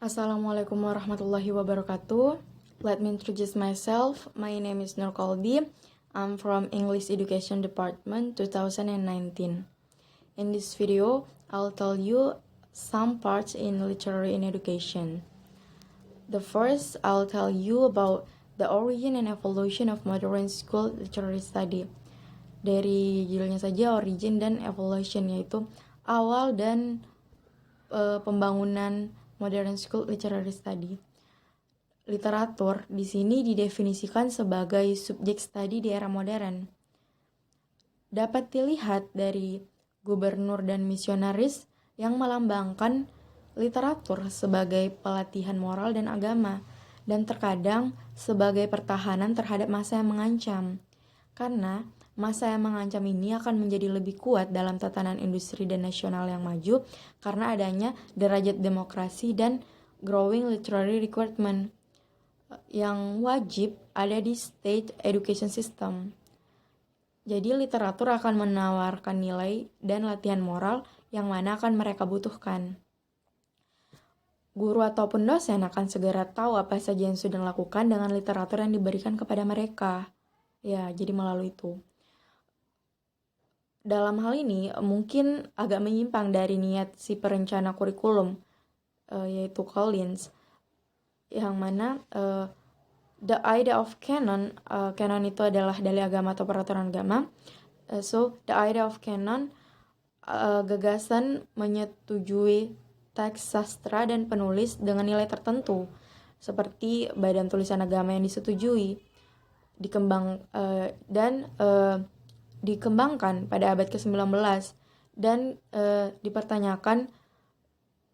Assalamualaikum warahmatullahi wabarakatuh. Let me introduce myself. My name is Nur Kolbi. I'm from English Education Department 2019. In this video, I'll tell you some parts in literary in education. The first, I'll tell you about the origin and evolution of modern school literary study. Dari judulnya saja, origin dan evolution, yaitu awal dan pembangunan modern school literary study. Literatur di sini didefinisikan sebagai subjek studi di era modern. Dapat dilihat dari gubernur dan misionaris yang melambangkan literatur sebagai pelatihan moral dan agama, dan terkadang sebagai pertahanan terhadap masa yang mengancam. Karena masa yang mengancam ini akan menjadi lebih kuat dalam tatanan industri dan nasional yang maju karena adanya derajat demokrasi dan growing literary requirement yang wajib ada di state education system. Jadi literatur akan menawarkan nilai dan latihan moral yang mana akan mereka butuhkan. Guru ataupun dosen akan segera tahu apa saja yang sudah dilakukan dengan literatur yang diberikan kepada mereka. Ya, jadi melalui itu. Dalam hal ini mungkin agak menyimpang dari niat si perencana kurikulum, yaitu Collins, yang mana the idea of canon, canon itu adalah dalil agama atau peraturan agama. So the idea of canon, gagasan menyetujui teks sastra dan penulis dengan nilai tertentu, seperti badan tulisan agama yang disetujui, dikembangkan pada abad ke-19 dan dipertanyakan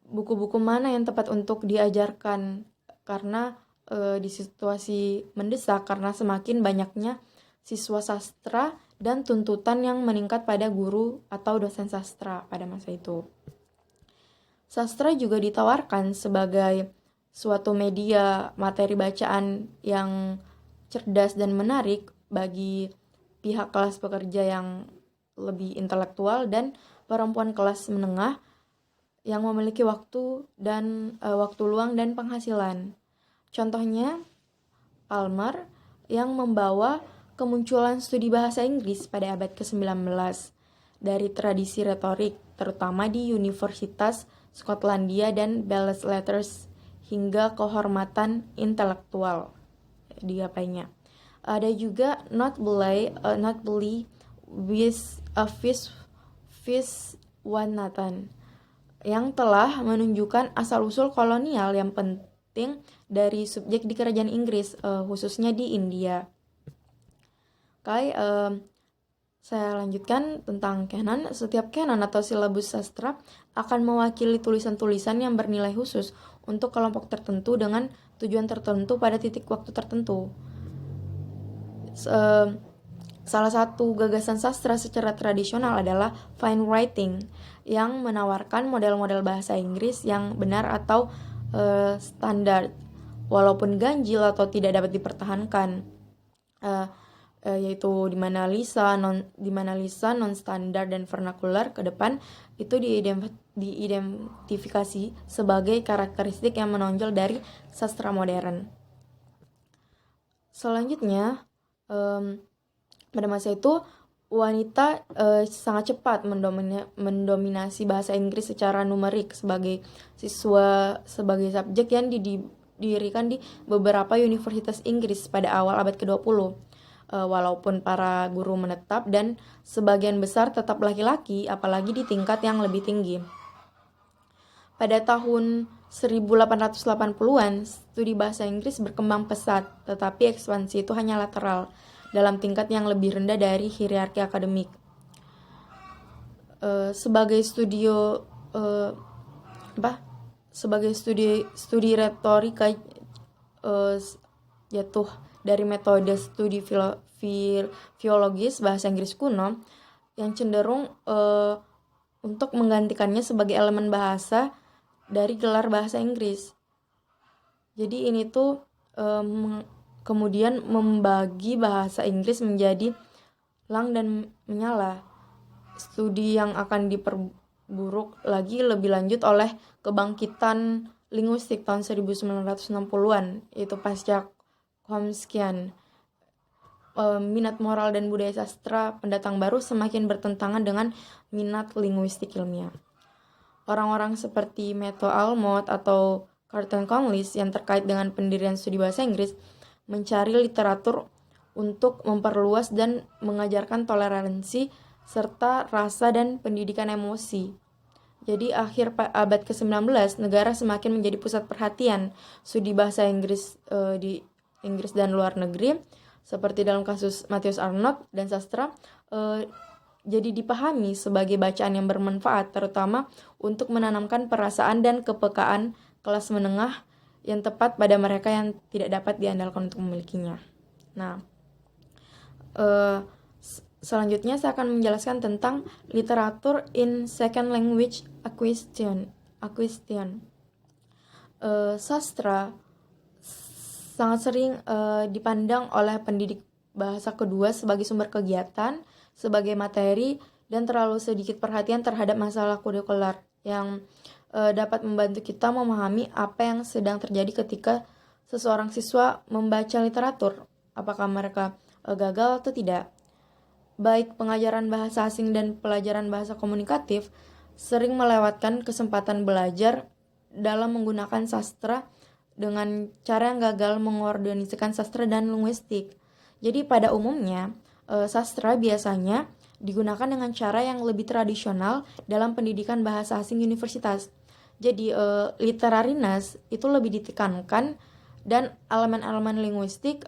buku-buku mana yang tepat untuk diajarkan karena di situasi mendesak karena semakin banyaknya siswa sastra dan tuntutan yang meningkat pada guru atau dosen sastra pada masa itu. Sastra juga ditawarkan sebagai suatu media materi bacaan yang cerdas dan menarik bagi pihak kelas pekerja yang lebih intelektual dan perempuan kelas menengah yang memiliki waktu luang dan penghasilan. Contohnya, Palmer yang membawa kemunculan studi bahasa Inggris pada abad ke-19 dari tradisi retorik, terutama di Universitas Skotlandia dan Belles Letters hingga kehormatan intelektual digapainya. Ada juga not believe with a fish one Nathan yang telah menunjukkan asal-usul kolonial yang penting dari subjek di kerajaan Inggris, khususnya di India. Saya lanjutkan tentang canon. Setiap canon atau silabus sastra akan mewakili tulisan-tulisan yang bernilai khusus untuk kelompok tertentu dengan tujuan tertentu pada titik waktu tertentu. Salah satu gagasan sastra secara tradisional adalah fine writing yang menawarkan model-model bahasa Inggris yang benar atau standar, walaupun ganjil atau tidak dapat dipertahankan, yaitu di mana lisan non standar dan vernakular ke depan itu diidentifikasi sebagai karakteristik yang menonjol dari sastra modern. Selanjutnya, pada masa itu wanita sangat cepat mendominasi bahasa Inggris secara numerik sebagai subjek yang didirikan di beberapa universitas Inggris pada awal abad ke-20. Walaupun para guru menetap dan sebagian besar tetap laki-laki, apalagi di tingkat yang lebih tinggi. Pada tahun 1880-an, studi bahasa Inggris berkembang pesat, tetapi ekspansi itu hanya lateral, dalam tingkat yang lebih rendah dari hierarki akademik. Sebagai studi retorika jatuh dari metode studi filologis bahasa Inggris kuno yang cenderung untuk menggantikannya sebagai elemen bahasa dari gelar bahasa Inggris. Jadi ini tuh kemudian membagi bahasa Inggris menjadi lang dan menyala. Studi yang akan diperburuk lagi lebih lanjut oleh kebangkitan linguistik tahun 1960-an, yaitu pasca Chomskyan. Minat moral dan budaya sastra pendatang baru semakin bertentangan dengan minat linguistik ilmiah. Orang-orang seperti Matthew Almond atau Carlton Cowles yang terkait dengan pendirian studi bahasa Inggris mencari literatur untuk memperluas dan mengajarkan toleransi serta rasa dan pendidikan emosi. Jadi akhir abad ke-19, negara semakin menjadi pusat perhatian studi bahasa Inggris di Inggris dan luar negeri, seperti dalam kasus Matthias Arnold dan sastra, jadi dipahami sebagai bacaan yang bermanfaat, terutama untuk menanamkan perasaan dan kepekaan kelas menengah yang tepat pada mereka yang tidak dapat diandalkan untuk memilikinya. Nah, selanjutnya saya akan menjelaskan tentang literatur in second language acquisition. Sastra sangat sering dipandang oleh pendidik bahasa kedua sebagai sumber kegiatan, sebagai materi, dan terlalu sedikit perhatian terhadap masalah kurikuler yang dapat membantu kita memahami apa yang sedang terjadi ketika seseorang siswa membaca literatur, apakah mereka gagal atau tidak. Baik pengajaran bahasa asing dan pelajaran bahasa komunikatif sering melewatkan kesempatan belajar dalam menggunakan sastra dengan cara yang gagal mengordinasikan sastra dan linguistik. Jadi pada umumnya, sastra biasanya digunakan dengan cara yang lebih tradisional dalam pendidikan bahasa asing universitas. Jadi literariness itu lebih ditekankan dan elemen-elemen linguistik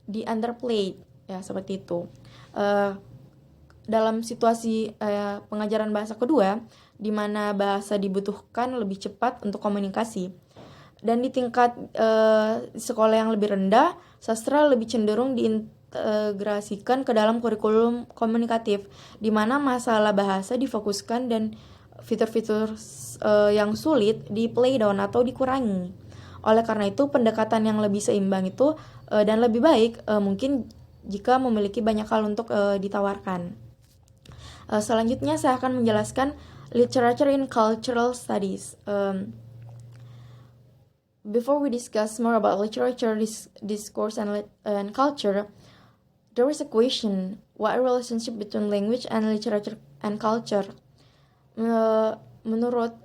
di underplayed, ya seperti itu. Dalam situasi pengajaran bahasa kedua, di mana bahasa dibutuhkan lebih cepat untuk komunikasi. Dan di tingkat sekolah yang lebih rendah, sastra lebih cenderung diintegrasikan ke dalam kurikulum komunikatif, di mana masalah bahasa difokuskan dan fitur-fitur yang sulit di play down atau dikurangi. Oleh karena itu, pendekatan yang lebih seimbang itu dan lebih baik mungkin jika memiliki banyak hal untuk ditawarkan. Selanjutnya saya akan menjelaskan literature in cultural studies. Before we discuss more about literature, discourse, and culture, there is a question: what relationship between language and literature and culture? Menurut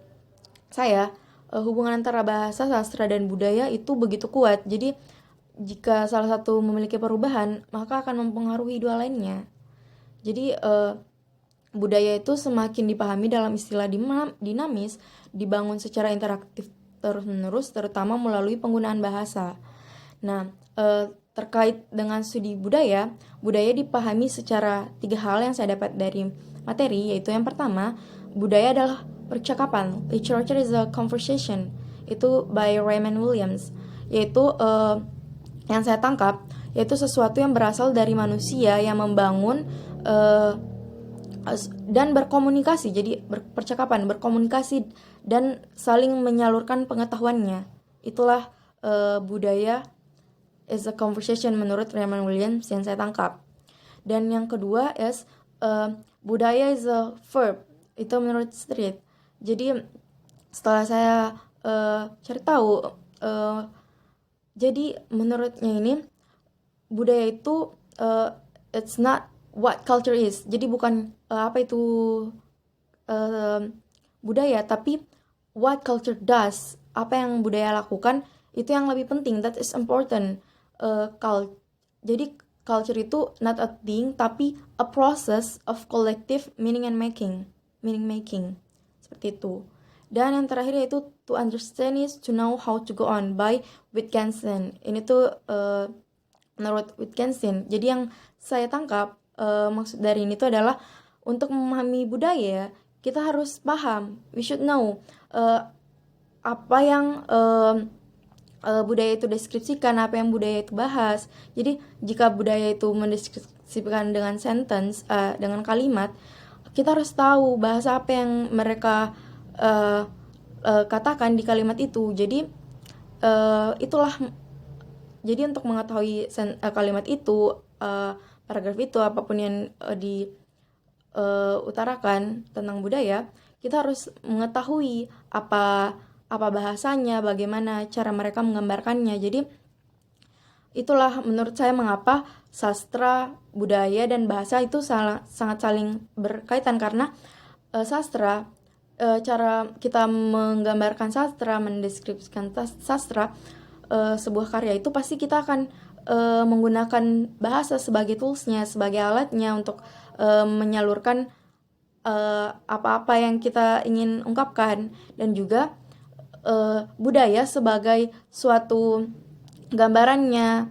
saya, hubungan antara bahasa, sastra, dan budaya itu begitu kuat. Jadi, jika salah satu memiliki perubahan, maka akan mempengaruhi dua lainnya. Jadi, budaya itu semakin dipahami dalam istilah dinamis, dibangun secara interaktif terus-menerus, terutama melalui penggunaan bahasa. Nah, terkait dengan studi budaya dipahami secara 3 hal yang saya dapat dari materi, yaitu yang pertama, budaya adalah percakapan. Literature is a conversation. Itu by Raymond Williams. Yaitu yang saya tangkap, yaitu sesuatu yang berasal dari manusia yang membangun dan berkomunikasi. Jadi percakapan, berkomunikasi dan saling menyalurkan pengetahuannya. Itulah budaya is a conversation menurut Raymond Williams yang saya tangkap. Dan yang kedua is budaya is a verb. Itu menurut Street. Jadi setelah saya cari tahu, jadi menurutnya ini budaya itu it's not what culture is. Jadi bukan apa itu budaya, tapi what culture does. Apa yang budaya lakukan itu yang lebih penting. That is important. Jadi culture itu not a thing, tapi a process of collective meaning making. Seperti itu. Dan yang terakhir yaitu to understand is to know how to go on by Wittgenstein. Ini tuh menurut Wittgenstein. Jadi yang saya tangkap maksud dari ini tuh adalah untuk memahami budaya kita harus paham. We should know apa yang budaya itu deskripsikan, apa yang budaya itu bahas. Jadi jika budaya itu mendeskripsikan dengan sentence, dengan kalimat, kita harus tahu bahasa apa yang mereka katakan di kalimat itu. Jadi itulah. Jadi untuk mengetahui kalimat itu, paragraf itu, apapun yang diutarakan tentang budaya, kita harus mengetahui apa apa bahasanya, bagaimana cara mereka menggambarkannya. Jadi itulah menurut saya mengapa sastra, budaya, dan bahasa itu sangat saling berkaitan, karena sastra, cara kita menggambarkan sastra, mendeskripsikan sastra, sebuah karya itu pasti kita akan menggunakan bahasa sebagai toolsnya, sebagai alatnya untuk menyalurkan apa-apa yang kita ingin ungkapkan, dan juga budaya sebagai suatu gambarannya,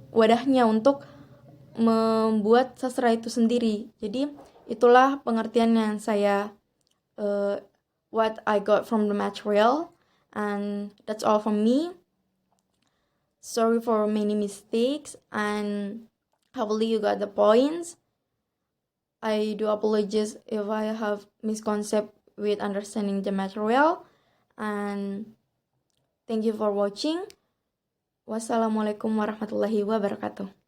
wadahnya untuk membuat sastra itu sendiri. Jadi itulah pengertian yang saya what I got from the material, and that's all from me. Sorry for many mistakes, and hopefully you got the points. I do apologize if I have misconcept with understanding the material, and thank you for watching. Wassalamualaikum warahmatullahi wabarakatuh.